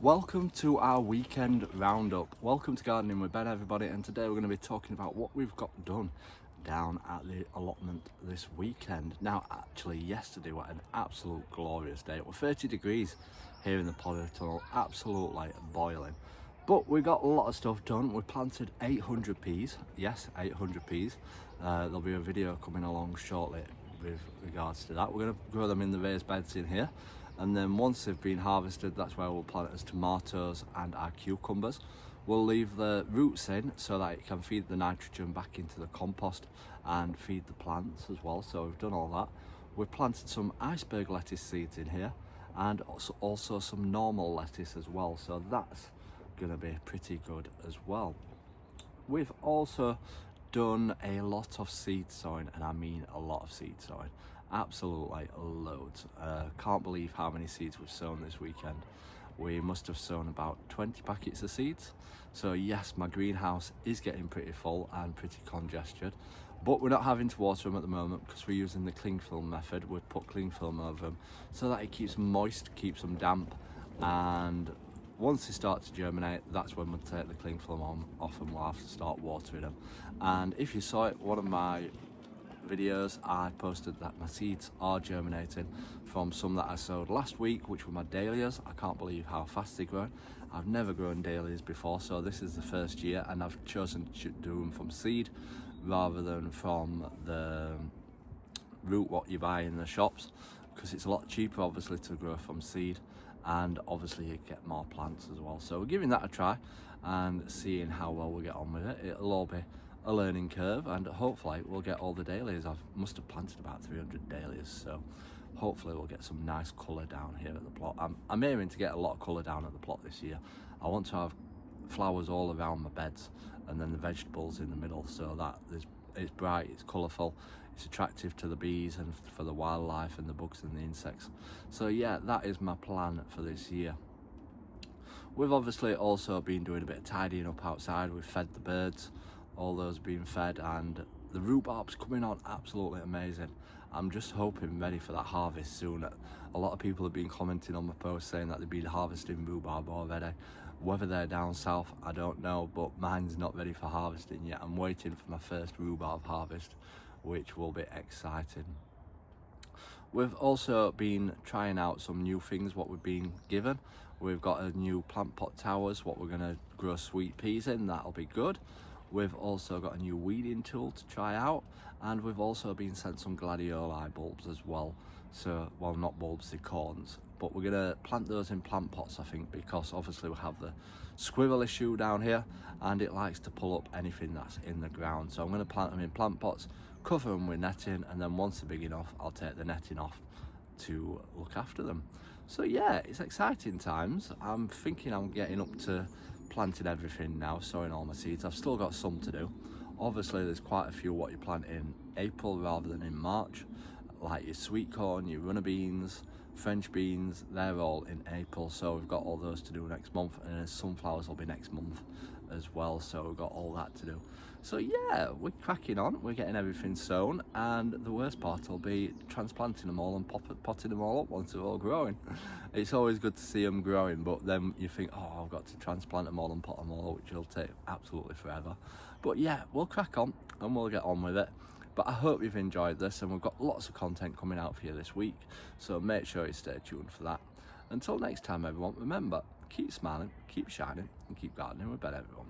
Welcome to our weekend roundup. Welcome to Gardening with Ben, everybody, and today we're going to be talking about what we've got done down at the allotment this weekend. Now, actually, yesterday was an absolute glorious day. It was 30 degrees here in the polytunnel, absolutely boiling. But we got a lot of stuff done. We planted 800 peas. Yes, 800 peas. There'll be a video coming along shortly with regards to that. We're going to grow them in the raised beds in here, and then once they've been harvested, that's where we'll plant as tomatoes and our cucumbers. We'll leave the roots in so that it can feed the nitrogen back into the compost and feed the plants as well. So we've done all that. We've planted some iceberg lettuce seeds in here, and also some normal lettuce as well, so that's going to be pretty good as well. We've also done a lot of seed sowing, and I mean a lot of seed sowing, absolutely loads. Can't believe how many seeds we've sown this weekend. We must have sown about 20 packets of seeds. So yes, my greenhouse is getting pretty full and pretty congested, but we're not having to water them at the moment because we're using the cling film method. We've put cling film over them so that it keeps them moist, keeps them damp, and once they start to germinate, that's when we'll take the cling film off and we'll have to start watering them. And if you saw it, one of my videos, I posted that my seeds are germinating from some that I sowed last week, which were my dahlias. I can't believe how fast they grow. I've never grown dahlias before, so this is the first year, and I've chosen to do them from seed rather than from the root what you buy in the shops, because it's a lot cheaper obviously to grow from seed, and obviously you get more plants as well. So we're giving that a try and seeing how well we get on with it. It'll all be a learning curve, and hopefully we'll get all the dahlias. I must have planted about 300 dahlias, so hopefully we'll get some nice colour down here at the plot. I'm aiming to get a lot of colour down at the plot this year. I want to have flowers all around my beds and then the vegetables in the middle, so that it's bright, it's colourful, it's attractive to the bees and for the wildlife and the bugs and the insects. So yeah, that is my plan for this year. We've obviously also been doing a bit of tidying up outside. We've fed the birds, all those being fed, and the rhubarb's coming on absolutely amazing. I'm just hoping ready for that harvest soon. A lot of people have been commenting on my post saying that they've been harvesting rhubarb already. Whether they're down south, I don't know, but mine's not ready for harvesting yet. I'm waiting for my first rhubarb harvest, which will be exciting. We've also been trying out some new things, what we've been given. We've got a new plant pot towers, what we're going to grow sweet peas in. That'll be good. We've also got a new weeding tool to try out, and we've also been sent some gladioli bulbs as well. So, well, not bulbs, they're corns, but we're going to plant those in plant pots, I think, because obviously we have the squirrel issue down here and it likes to pull up anything that's in the ground. So I'm going to plant them in plant pots, cover them with netting, and then once they're big enough, I'll take the netting off to look after them. So yeah, it's exciting times. I'm thinking I'm getting up to planting everything now, sowing all my seeds. I've still got some to do. Obviously there's quite a few what you plant in April rather than in March, like your sweet corn, your runner beans, French beans, they're all in April, so we've got all those to do next month, and then sunflowers will be next month as well, so we've got all that to do. So yeah, we're cracking on, we're getting everything sown, and the worst part will be transplanting them all and potting them all up once they're all growing. It's always good to see them growing, but then you think, oh, I've got to transplant them all and pot them all up, which will take absolutely forever. But yeah, we'll crack on and we'll get on with it. But I hope you've enjoyed this, and we've got lots of content coming out for you this week, so make sure you stay tuned for that. Until next time, everyone, remember, keep smiling, keep shining, and keep gardening with Ben, everyone.